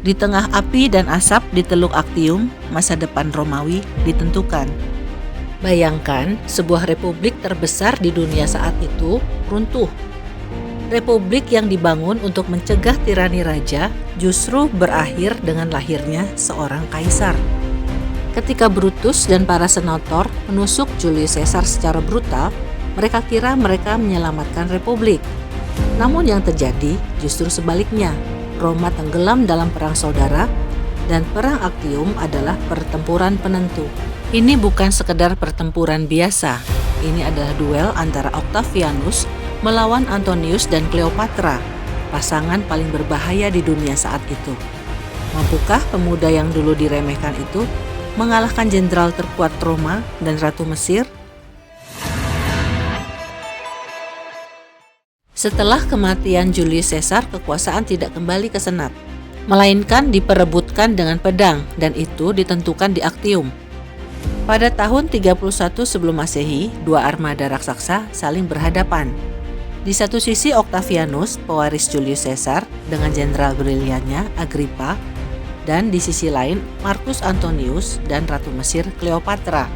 Di tengah api dan asap di Teluk Actium, masa depan Romawi ditentukan. Bayangkan, sebuah republik terbesar di dunia saat itu runtuh. Republik yang dibangun untuk mencegah tirani raja justru berakhir dengan lahirnya seorang kaisar. Ketika Brutus dan para senator menusuk Julius Caesar secara brutal, mereka kira mereka menyelamatkan republik. Namun yang terjadi justru sebaliknya. Roma tenggelam dalam perang saudara, dan perang Actium adalah pertempuran penentu. Ini bukan sekedar pertempuran biasa. Ini adalah duel antara Octavianus melawan Antonius dan Cleopatra, pasangan paling berbahaya di dunia saat itu. Mampukah pemuda yang dulu diremehkan itu mengalahkan jenderal terkuat Roma dan Ratu Mesir? Setelah kematian Julius Caesar, kekuasaan tidak kembali ke Senat, melainkan diperebutkan dengan pedang, dan itu ditentukan di Actium. Pada tahun 31 sebelum Masehi, dua armada raksasa saling berhadapan. Di satu sisi Octavianus, pewaris Julius Caesar, dengan jenderal briliannya Agrippa, dan di sisi lain Marcus Antonius dan Ratu Mesir Cleopatra.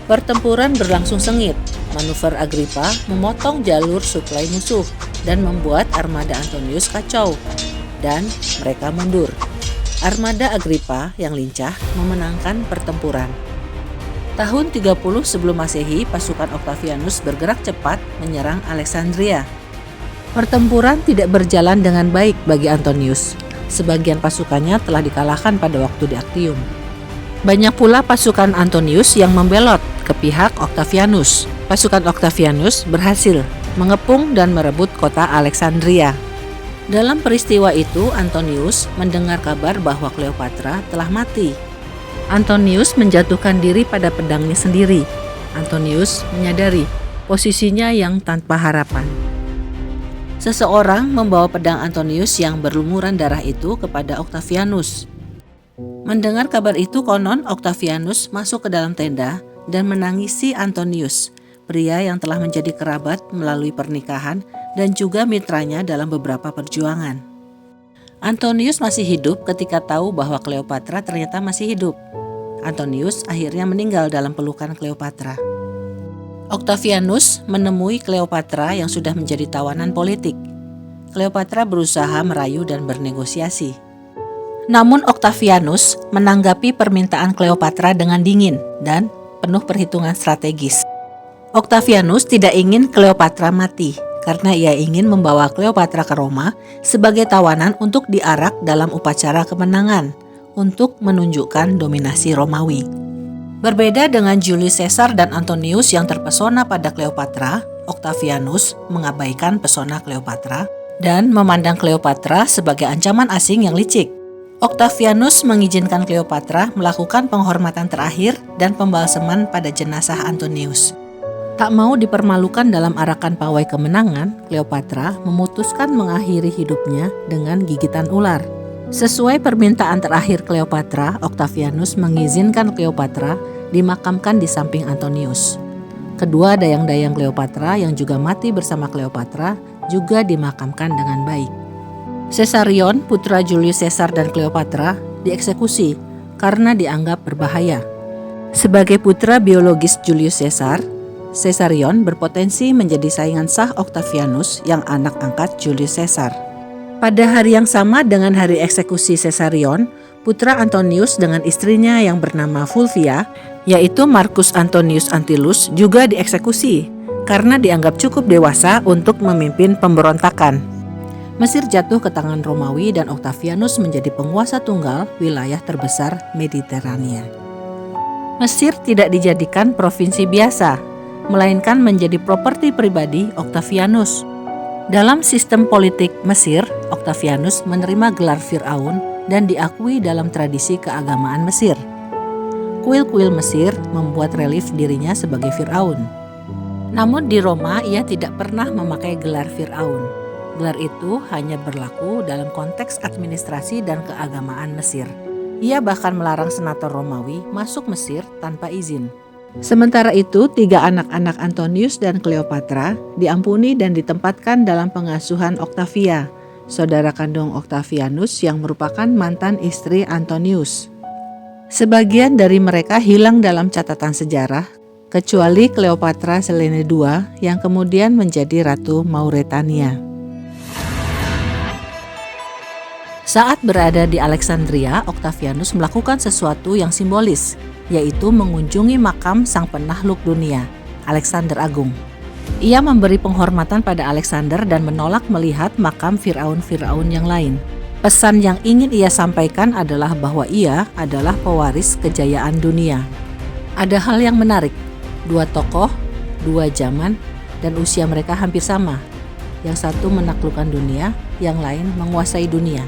Pertempuran berlangsung sengit. Manuver Agrippa memotong jalur suplai musuh dan membuat armada Antonius kacau, dan mereka mundur. Armada Agrippa yang lincah memenangkan pertempuran. Tahun 30 sebelum Masehi, pasukan Octavianus bergerak cepat menyerang Alexandria. Pertempuran tidak berjalan dengan baik bagi Antonius. Sebagian pasukannya telah dikalahkan pada waktu di Actium. Banyak pula pasukan Antonius yang membelot ke pihak Octavianus. Pasukan Octavianus berhasil mengepung dan merebut kota Alexandria. Dalam peristiwa itu, Antonius mendengar kabar bahwa Cleopatra telah mati. Antonius menjatuhkan diri pada pedangnya sendiri. Antonius menyadari posisinya yang tanpa harapan. Seseorang membawa pedang Antonius yang berlumuran darah itu kepada Octavianus. Mendengar kabar itu, konon Octavianus masuk ke dalam tenda dan menangisi Antonius, pria yang telah menjadi kerabat melalui pernikahan dan juga mitranya dalam beberapa perjuangan. Antonius masih hidup ketika tahu bahwa Cleopatra ternyata masih hidup. Antonius akhirnya meninggal dalam pelukan Cleopatra. Octavianus menemui Cleopatra yang sudah menjadi tawanan politik. Cleopatra berusaha merayu dan bernegosiasi. Namun Octavianus menanggapi permintaan Cleopatra dengan dingin dan penuh perhitungan strategis. Octavianus tidak ingin Cleopatra mati karena ia ingin membawa Cleopatra ke Roma sebagai tawanan untuk diarak dalam upacara kemenangan untuk menunjukkan dominasi Romawi. Berbeda dengan Julius Caesar dan Antonius yang terpesona pada Cleopatra, Octavianus mengabaikan pesona Cleopatra dan memandang Cleopatra sebagai ancaman asing yang licik. Octavianus mengizinkan Cleopatra melakukan penghormatan terakhir dan pembalseman pada jenazah Antonius. Tak mau dipermalukan dalam arakan pawai kemenangan, Cleopatra memutuskan mengakhiri hidupnya dengan gigitan ular. Sesuai permintaan terakhir Cleopatra, Octavianus mengizinkan Cleopatra dimakamkan di samping Antonius. Kedua dayang-dayang Cleopatra yang juga mati bersama Cleopatra juga dimakamkan dengan baik. Caesarion, putra Julius Caesar dan Cleopatra, dieksekusi karena dianggap berbahaya. Sebagai putra biologis Julius Caesar, Caesarion berpotensi menjadi saingan sah Octavianus yang anak angkat Julius Caesar. Pada hari yang sama dengan hari eksekusi Caesarion, putra Antonius dengan istrinya yang bernama Fulvia, yaitu Marcus Antonius Antilus, juga dieksekusi karena dianggap cukup dewasa untuk memimpin pemberontakan. Mesir jatuh ke tangan Romawi dan Octavianus menjadi penguasa tunggal wilayah terbesar Mediterania. Mesir tidak dijadikan provinsi biasa, melainkan menjadi properti pribadi Octavianus. Dalam sistem politik Mesir, Octavianus menerima gelar Firaun dan diakui dalam tradisi keagamaan Mesir. Kuil-kuil Mesir membuat relief dirinya sebagai Firaun. Namun di Roma ia tidak pernah memakai gelar Firaun. Gelar itu hanya berlaku dalam konteks administrasi dan keagamaan Mesir. Ia bahkan melarang senator Romawi masuk Mesir tanpa izin. Sementara itu, 3 anak-anak Antonius dan Cleopatra diampuni dan ditempatkan dalam pengasuhan Octavia, saudara kandung Octavianus yang merupakan mantan istri Antonius. Sebagian dari mereka hilang dalam catatan sejarah, kecuali Cleopatra Selene II yang kemudian menjadi Ratu Mauretania. Saat berada di Alexandria, Octavianus melakukan sesuatu yang simbolis, yaitu mengunjungi makam sang penakluk dunia, Alexander Agung. Ia memberi penghormatan pada Alexander dan menolak melihat makam Firaun-Firaun yang lain. Pesan yang ingin ia sampaikan adalah bahwa ia adalah pewaris kejayaan dunia. Ada hal yang menarik, dua tokoh, dua zaman, dan usia mereka hampir sama. Yang satu menaklukkan dunia, yang lain menguasai dunia.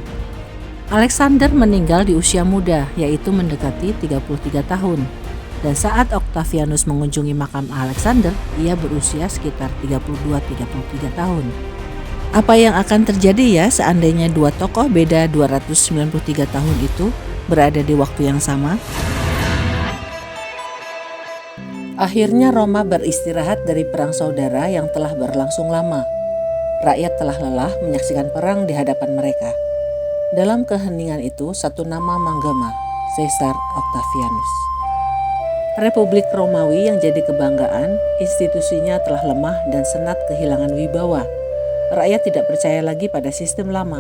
Alexander meninggal di usia muda, yaitu mendekati 33 tahun. Dan saat Octavianus mengunjungi makam Alexander, ia berusia sekitar 32-33 tahun. Apa yang akan terjadi ya seandainya dua tokoh beda 293 tahun itu berada di waktu yang sama? Akhirnya Roma beristirahat dari perang saudara yang telah berlangsung lama. Rakyat telah lelah menyaksikan perang di hadapan mereka. Dalam keheningan itu satu nama menggema, Caesar Octavianus. Republik Romawi yang jadi kebanggaan, institusinya telah lemah dan senat kehilangan wibawa. Rakyat tidak percaya lagi pada sistem lama.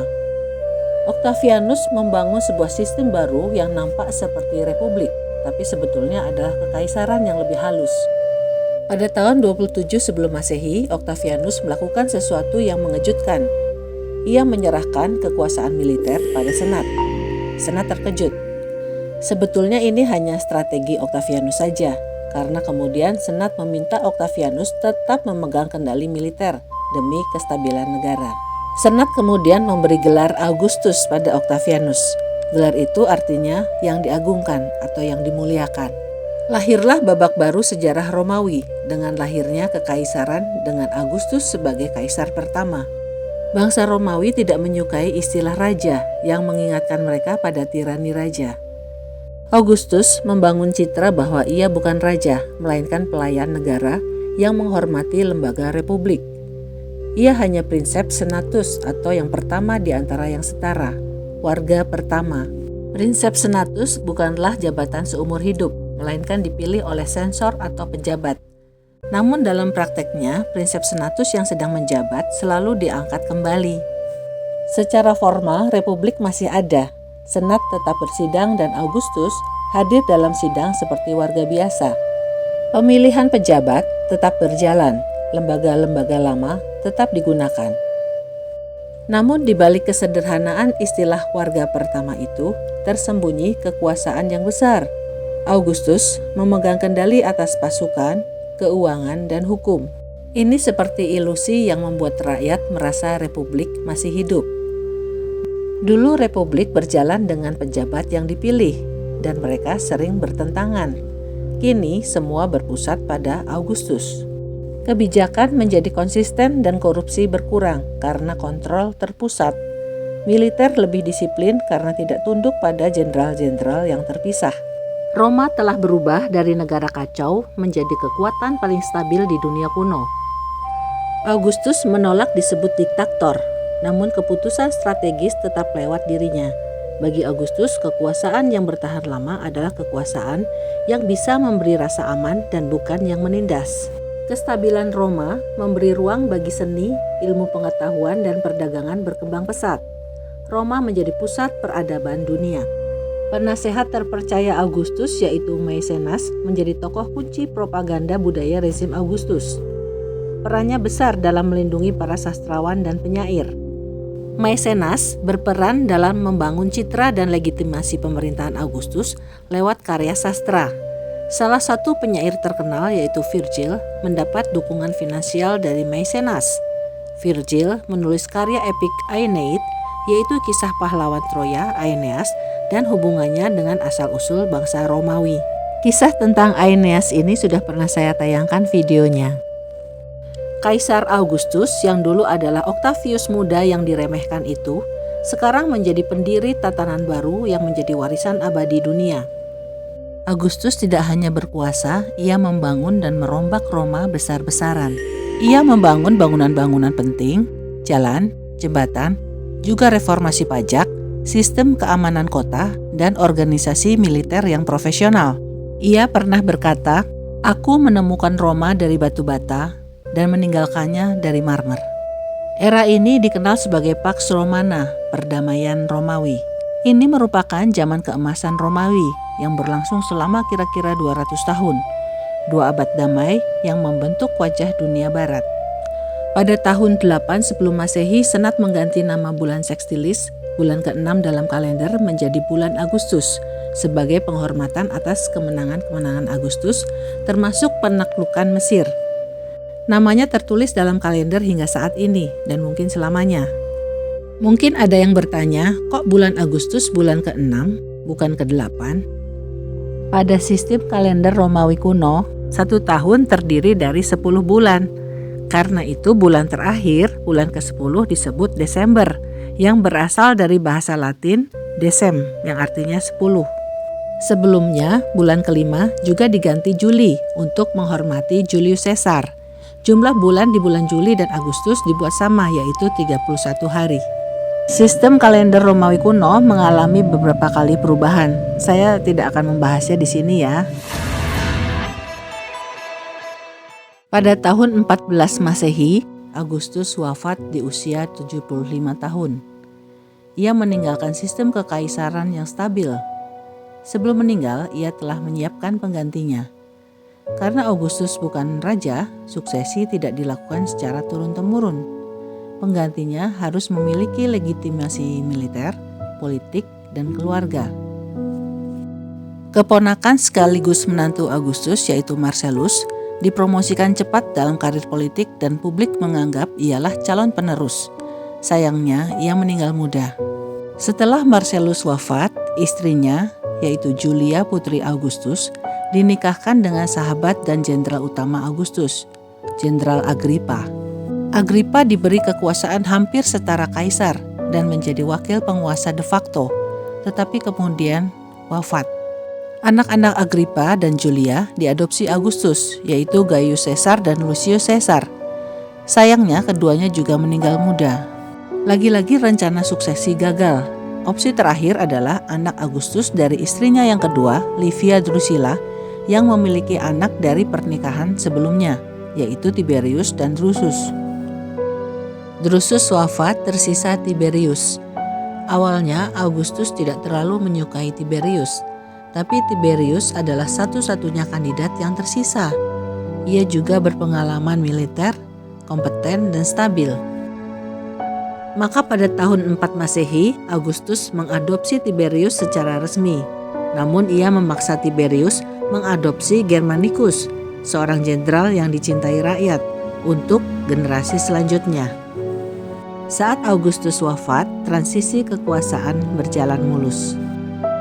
Octavianus membangun sebuah sistem baru yang nampak seperti republik, tapi sebetulnya adalah kekaisaran yang lebih halus. Pada tahun 27 sebelum Masehi, Octavianus melakukan sesuatu yang mengejutkan. Ia menyerahkan kekuasaan militer pada senat. Senat terkejut. Sebetulnya ini hanya strategi Octavianus saja, karena kemudian senat meminta Octavianus tetap memegang kendali militer demi kestabilan negara. Senat kemudian memberi gelar Augustus pada Octavianus. Gelar itu artinya yang diagungkan atau yang dimuliakan. Lahirlah babak baru sejarah Romawi dengan lahirnya kekaisaran dengan Agustus sebagai kaisar pertama. Bangsa Romawi tidak menyukai istilah raja yang mengingatkan mereka pada tirani raja. Augustus membangun citra bahwa ia bukan raja, melainkan pelayan negara yang menghormati lembaga republik. Ia hanya princeps senatus atau yang pertama di antara yang setara, warga pertama. Princeps senatus bukanlah jabatan seumur hidup, melainkan dipilih oleh sensor atau pejabat. Namun dalam prakteknya, princeps senatus yang sedang menjabat selalu diangkat kembali. Secara formal, republik masih ada. Senat tetap bersidang dan Augustus hadir dalam sidang seperti warga biasa. Pemilihan pejabat tetap berjalan. Lembaga-lembaga lama tetap digunakan. Namun di balik kesederhanaan istilah warga pertama itu tersembunyi kekuasaan yang besar. Augustus memegang kendali atas pasukan, keuangan, dan hukum. Ini seperti ilusi yang membuat rakyat merasa republik masih hidup. Dulu republik berjalan dengan pejabat yang dipilih dan mereka sering bertentangan. Kini semua berpusat pada Augustus. Kebijakan menjadi konsisten dan korupsi berkurang karena kontrol terpusat. Militer lebih disiplin karena tidak tunduk pada jenderal-jenderal yang terpisah. Roma telah berubah dari negara kacau menjadi kekuatan paling stabil di dunia kuno. Augustus menolak disebut diktator, namun keputusan strategis tetap lewat dirinya. Bagi Augustus, kekuasaan yang bertahan lama adalah kekuasaan yang bisa memberi rasa aman dan bukan yang menindas. Kestabilan Roma memberi ruang bagi seni, ilmu pengetahuan, dan perdagangan berkembang pesat. Roma menjadi pusat peradaban dunia. Penasehat terpercaya Augustus yaitu Maecenas menjadi tokoh kunci propaganda budaya rezim Augustus. Perannya besar dalam melindungi para sastrawan dan penyair. Maecenas berperan dalam membangun citra dan legitimasi pemerintahan Augustus lewat karya sastra. Salah satu penyair terkenal yaitu Virgil mendapat dukungan finansial dari Maecenas. Virgil menulis karya epik Aeneid, yaitu kisah pahlawan Troya Aeneas dan hubungannya dengan asal-usul bangsa Romawi. Kisah tentang Aeneas ini sudah pernah saya tayangkan videonya. Kaisar Augustus yang dulu adalah Octavius muda yang diremehkan itu, sekarang menjadi pendiri tatanan baru yang menjadi warisan abadi dunia. Augustus tidak hanya berkuasa, ia membangun dan merombak Roma besar-besaran. Ia membangun bangunan-bangunan penting, jalan, jembatan, juga reformasi pajak, sistem keamanan kota, dan organisasi militer yang profesional. Ia pernah berkata, "Aku menemukan Roma dari batu bata dan meninggalkannya dari marmer." Era ini dikenal sebagai Pax Romana, perdamaian Romawi. Ini merupakan zaman keemasan Romawi yang berlangsung selama kira-kira 200 tahun, 2 abad damai yang membentuk wajah dunia barat. Pada tahun 8 sebelum Masehi, Senat mengganti nama bulan Sextilis, bulan ke-6 dalam kalender, menjadi bulan Agustus sebagai penghormatan atas kemenangan-kemenangan Agustus, termasuk penaklukan Mesir. Namanya tertulis dalam kalender hingga saat ini dan mungkin selamanya. Mungkin ada yang bertanya, kok bulan Agustus bulan ke-6 bukan ke-8? Pada sistem kalender Romawi kuno, 1 tahun terdiri dari 10 bulan. Karena itu bulan terakhir, bulan ke-10 disebut Desember, yang berasal dari bahasa Latin decem, yang artinya 10. Sebelumnya, bulan ke-5 juga diganti Juli untuk menghormati Julius Caesar. Jumlah bulan di bulan Juli dan Agustus dibuat sama, yaitu 31 hari. Sistem kalender Romawi kuno mengalami beberapa kali perubahan. Saya tidak akan membahasnya di sini ya. Pada tahun 14 Masehi, Agustus wafat di usia 75 tahun. Ia meninggalkan sistem kekaisaran yang stabil. Sebelum meninggal, ia telah menyiapkan penggantinya. Karena Augustus bukan raja, suksesi tidak dilakukan secara turun-temurun. Penggantinya harus memiliki legitimasi militer, politik, dan keluarga. Keponakan sekaligus menantu Agustus, yaitu Marcellus, dipromosikan cepat dalam karir politik dan publik menganggap ialah calon penerus. Sayangnya, ia meninggal muda. Setelah Marcellus wafat, istrinya, yaitu Julia putri Augustus, dinikahkan dengan sahabat dan jenderal utama Agustus, Jenderal Agrippa. Agrippa diberi kekuasaan hampir setara kaisar dan menjadi wakil penguasa de facto, tetapi kemudian wafat. Anak-anak Agrippa dan Julia diadopsi Agustus, yaitu Gaius Caesar dan Lucius Caesar. Sayangnya keduanya juga meninggal muda. Lagi-lagi rencana suksesi gagal. Opsi terakhir adalah anak Agustus dari istrinya yang kedua, Livia Drusilla, yang memiliki anak dari pernikahan sebelumnya, yaitu Tiberius dan Drusus. Drusus wafat, tersisa Tiberius. Awalnya Augustus tidak terlalu menyukai Tiberius, tapi Tiberius adalah satu-satunya kandidat yang tersisa. Ia juga berpengalaman militer, kompeten, dan stabil. Maka pada tahun 4 Masehi, Agustus mengadopsi Tiberius secara resmi. Namun ia memaksa Tiberius mengadopsi Germanicus, seorang jenderal yang dicintai rakyat, untuk generasi selanjutnya. Saat Augustus wafat, transisi kekuasaan berjalan mulus.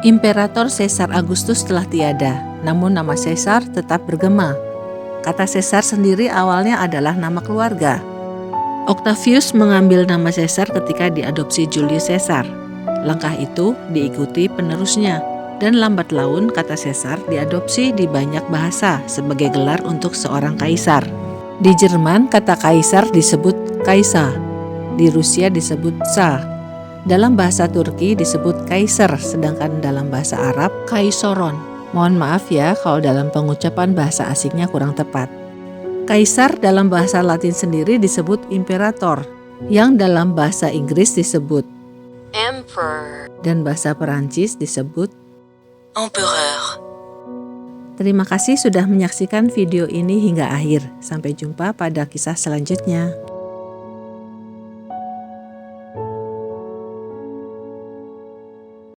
Imperator Caesar Augustus telah tiada, namun nama Caesar tetap bergema. Kata Caesar sendiri awalnya adalah nama keluarga. Octavius mengambil nama Caesar ketika diadopsi Julius Caesar. Langkah itu diikuti penerusnya, dan lambat laun kata Caesar diadopsi di banyak bahasa sebagai gelar untuk seorang kaisar. Di Jerman kata kaisar disebut Kaisar, di Rusia disebut Tsar. Dalam bahasa Turki disebut Kaiser, sedangkan dalam bahasa Arab Kaisoron. Mohon maaf ya kalau dalam pengucapan bahasa asingnya kurang tepat. Kaisar dalam bahasa Latin sendiri disebut Imperator, yang dalam bahasa Inggris disebut Emperor, dan bahasa Perancis disebut Empereur. Terima kasih sudah menyaksikan video ini hingga akhir. Sampai jumpa pada kisah selanjutnya.